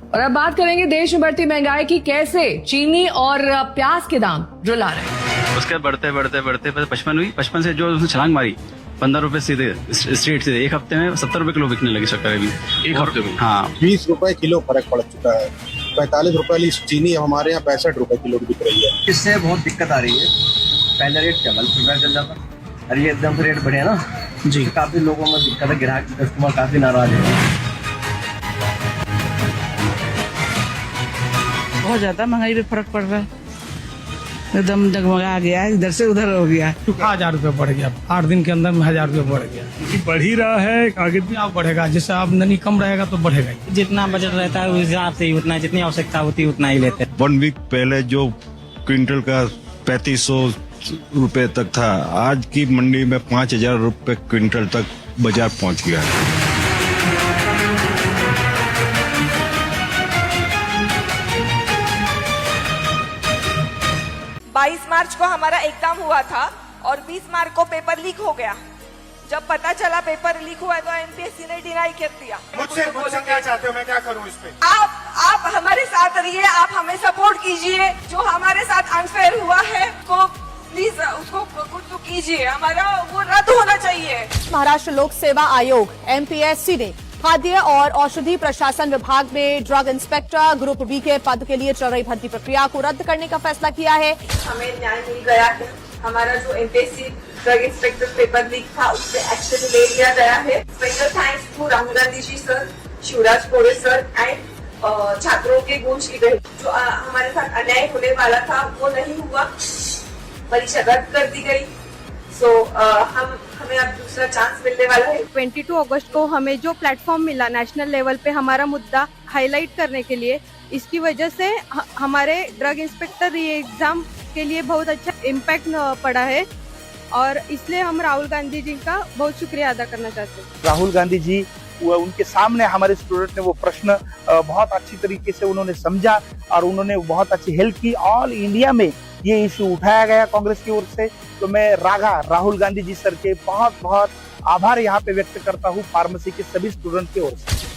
और अब बात करेंगे देश में बढ़ती महंगाई की, कैसे चीनी और प्याज के दाम रुला रहे हैं। उसके बढ़ते बढ़ते बढ़ते 55 हुई, 55 से जो उसने छलांग मारी 15 रुपए सीधे स्ट्रेट से एक हफ्ते में 70 रुपए किलो बिकने लगी शक्कर अभी एक हफ्ते में। हाँ 20 रुपए किलो फर्क पड़ चुका है। 45 रुपए वाली चीनी हमारे यहाँ 65 रुपए किलो बिक रही है। इससे बहुत दिक्कत आ रही है। पहले रेट 40 रुपए चल रहा था, अरे ये एकदम से रेट बढ़े ना जी, तो काफी लोगों में दिक्कत है, ग्राहक कस्टमर काफी नाराज है। बहुत ज्यादा महंगाई पे फर्क पड़ रहा है, एकदम डगमगा गया है, इधर से उधर हो गया। 1000 रुपये बढ़ गया, 8 दिन के अंदर में 1000 रुपये बढ़ गया। बढ़ ही रहा है, आगे भी आप बढ़ेगा, जैसे आमदनी कम रहेगा तो बढ़ेगा। जितना बजट रहता है उस हिसाब से ही उतना, जितनी आवश्यकता होती है उतना ही लेते हैं। 1 वीक पहले जो क्विंटल का 3500 रुपए तक था, आज की मंडी में 5000 रुपए क्विंटल तक बाजार पहुंच गया है। 22 मार्च को हमारा एग्जाम हुआ था और 20 मार्च को पेपर लीक हो गया। जब पता चला पेपर लीक हुआ तो एमपीएससी ने डिनाई कर दिया। मुझसे क्या चाहते हो, मैं क्या करूं इस पे? आप हमारे साथ रहिए, आप हमें सपोर्ट कीजिए। जो हमारे साथ अनफेयर हुआ है को प्लीज उसको कुछ तो कीजिए, हमारा वो रद्द होना चाहिए। महाराष्ट्र लोक सेवा आयोग एमपीएससी ने खाद्य और औषधि प्रशासन विभाग में ड्रग इंस्पेक्टर ग्रुप बी के पद के लिए चल रही भर्ती प्रक्रिया को रद्द करने का फैसला किया है। हमें न्याय मिल गया है। हमारा जो MPSC drug inspector paper leak था उस पर एक्शन ले लिया गया है। Special thanks to Rahul Gandhi ji sir, Shivraj Pore sir and छात्रों के गुण की गई। जो हमारे साथ अन्याय होने वाला था वो नहीं हुआ, परीक्षा रद्द कर दी गई। हमें अब दूसरा चांस मिलने वाला है। 22 अगस्त को हमें जो प्लेटफॉर्म मिला नेशनल लेवल पे हमारा मुद्दा हाईलाइट करने के लिए, इसकी वजह से हमारे ड्रग इंस्पेक्टर ये एग्जाम के लिए बहुत अच्छा इम्पैक्ट पड़ा है और इसलिए हम राहुल गांधी जी का बहुत शुक्रिया अदा करना चाहते हैं। राहुल गांधी जी उनके सामने हमारे स्टूडेंट ने वो प्रश्न बहुत अच्छी तरीके से उन्होंने समझा और उन्होंने बहुत अच्छी हेल्प की। ऑल इंडिया में ये इशू उठाया गया कांग्रेस की ओर से, तो मैं राहुल गांधी जी सर के बहुत बहुत आभार यहाँ पे व्यक्त करता हूँ फार्मेसी के सभी स्टूडेंट की ओर से।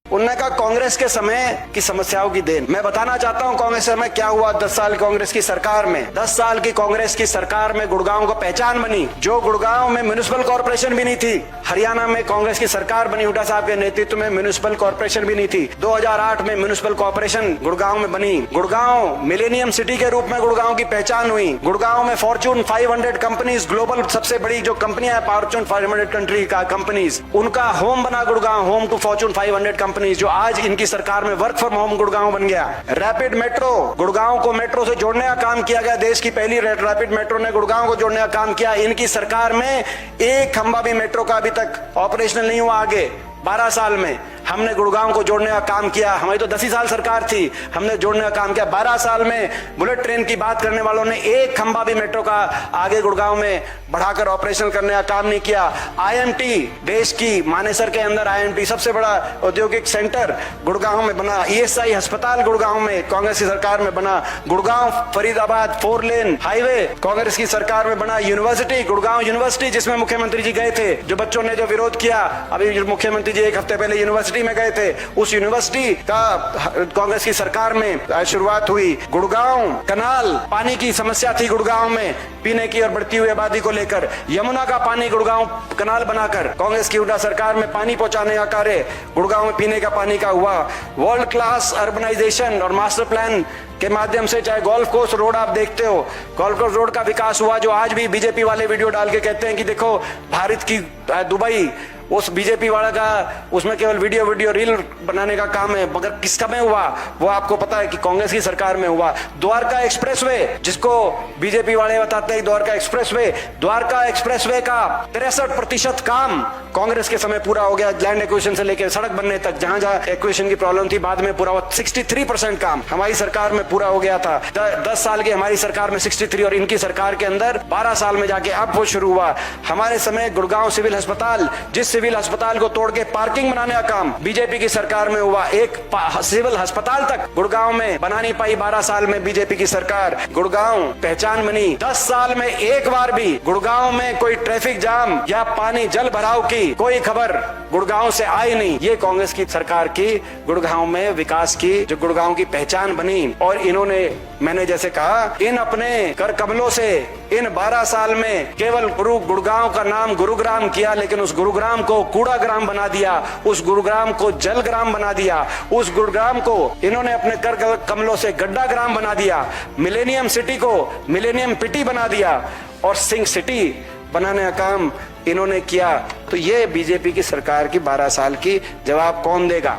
उन्होंने कहा कांग्रेस के समय की समस्याओं की देन। मैं बताना चाहता हूं कांग्रेस समय क्या हुआ 10 साल कांग्रेस की सरकार में। 10 साल की कांग्रेस की सरकार में गुड़गांव को पहचान बनी, जो गुड़गांव में म्युनिसिपल कॉर्पोरेशन भी नहीं थी। हरियाणा में कांग्रेस की सरकार बनी, हुड्डा साहब के नेतृत्व में म्युनिसिपल कॉर्पोरेशन भी नहीं थी। 2008 में म्युनिसिपल कॉर्पोरेशन गुड़गांव में बनी। गुड़गांव मिलेनियम सिटी के रूप में गुड़गांव की पहचान हुई। गुड़गांव में फॉर्च्यून 500 कंपनीज, ग्लोबल सबसे बड़ी जो कंपनियां है फॉर्च्यून 500 कंट्री का कंपनीज, उनका होम बना Gurgaon, home to Fortune 500 companies, जो आज इनकी सरकार में वर्क फ्रॉम होम गुड़गांव बन गया। रैपिड मेट्रो, गुड़गांव को मेट्रो से जोड़ने का काम किया गया। देश की पहली रैपिड मेट्रो ने गुड़गांव को जोड़ने का काम किया। इनकी सरकार में एक खंबा भी मेट्रो का अभी तक ऑपरेशनल नहीं हुआ। आगे 12 साल में हमने गुड़गांव को जोड़ने का काम किया। हमारी तो 10 ही साल सरकार थी, हमने जोड़ने का काम किया। 12 साल में बुलेट ट्रेन की बात करने वालों ने एक खंबा भी मेट्रो का आगे गुड़गांव में बढ़ाकर ऑपरेशन करने का काम नहीं किया। आईएमटी, देश की मानेसर के अंदर आईएमटी सबसे बड़ा औद्योगिक सेंटर गुड़गांव में बना। ईएसआई अस्पताल गुड़गांव में कांग्रेस की सरकार में बना। गुड़गांव फरीदाबाद 4 लेन हाईवे कांग्रेस की सरकार में बना। यूनिवर्सिटी, गुड़गांव यूनिवर्सिटी जिसमें मुख्यमंत्री जी गए थे, जो बच्चों ने जो विरोध किया, अभी मुख्यमंत्री जी 1 हफ्ते पहले यूनिवर्सिटी में गए थे, उस यूनिवर्सिटी का कांग्रेस की सरकार में शुरुआत हुई। गुड़गांव कनाल, पानी की समस्या थी गुड़गांव में पीने की और बढ़ती हुई आबादी को लेकर, यमुना का पानी गुड़गांव कनाल बनाकर कांग्रेस की हुड्डा सरकार में पानी पहुंचाने का कार्य गुड़गांव में पीने का पानी का हुआ। वर्ल्ड क्लास अर्बनाइजेशन और मास्टर प्लान के माध्यम से, चाहे गोल्फ कोर्स रोड आप देखते हो, गोल्फ कोर्स रोड का विकास हुआ, जो आज भी बीजेपी वाले वीडियो डाल के कहते हैं कि देखो भारत की दुबई, उस बीजेपी वाला का उसमें केवल वीडियो रील बनाने का काम है, मगर किसका में हुआ वो आपको पता है कि कांग्रेस की सरकार में हुआ। द्वारका एक्सप्रेसवे, जिसको बीजेपी वाले बताते हैं द्वारका एक्सप्रेसवे का 63% काम कांग्रेस के समय पूरा हो गया। लैंड एक्विजिशन से लेकर सड़क बनने तक, जहां जहां एक्विजिशन की प्रॉब्लम थी बाद में पूरा हुआ। 63% काम हमारी सरकार में पूरा हो गया था। 10 साल की हमारी सरकार में 63 और इनकी सरकार के अंदर 12 साल में जाके अब वो शुरू हुआ। हमारे समय गुड़गांव सिविल अस्पताल, जिस सिविल अस्पताल को तोड़ के पार्किंग बनाने का काम बीजेपी की सरकार में हुआ। एक सिविल अस्पताल तक गुड़गांव में बना नहीं पाई 12 साल में बीजेपी की सरकार। गुड़गांव पहचान बनी। 10 साल में एक बार भी गुड़गांव में कोई ट्रैफिक जाम या पानी जल भराव की कोई खबर गुड़गांव से आई नहीं। ये कांग्रेस की सरकार की गुड़गांव में विकास की जो गुड़गांव की पहचान बनी। और इन्होंने, मैंने जैसे कहा, इन अपने कर कमलों से इन 12 साल में केवल गुड़गांव का नाम गुरुग्राम किया, लेकिन उस गुरुग्राम को कूड़ा ग्राम बना दिया, उस गुरुग्राम को जल ग्राम बना दिया, उस गुरुग्राम को इन्होंने अपने कर कमलों से गड्ढा ग्राम बना दिया, मिलेनियम सिटी को मिलेनियम पिटी बना दिया और सिंह सिटी बनाने का काम इन्होंने किया। तो ये बीजेपी की सरकार की 12 साल की जवाब कौन देगा?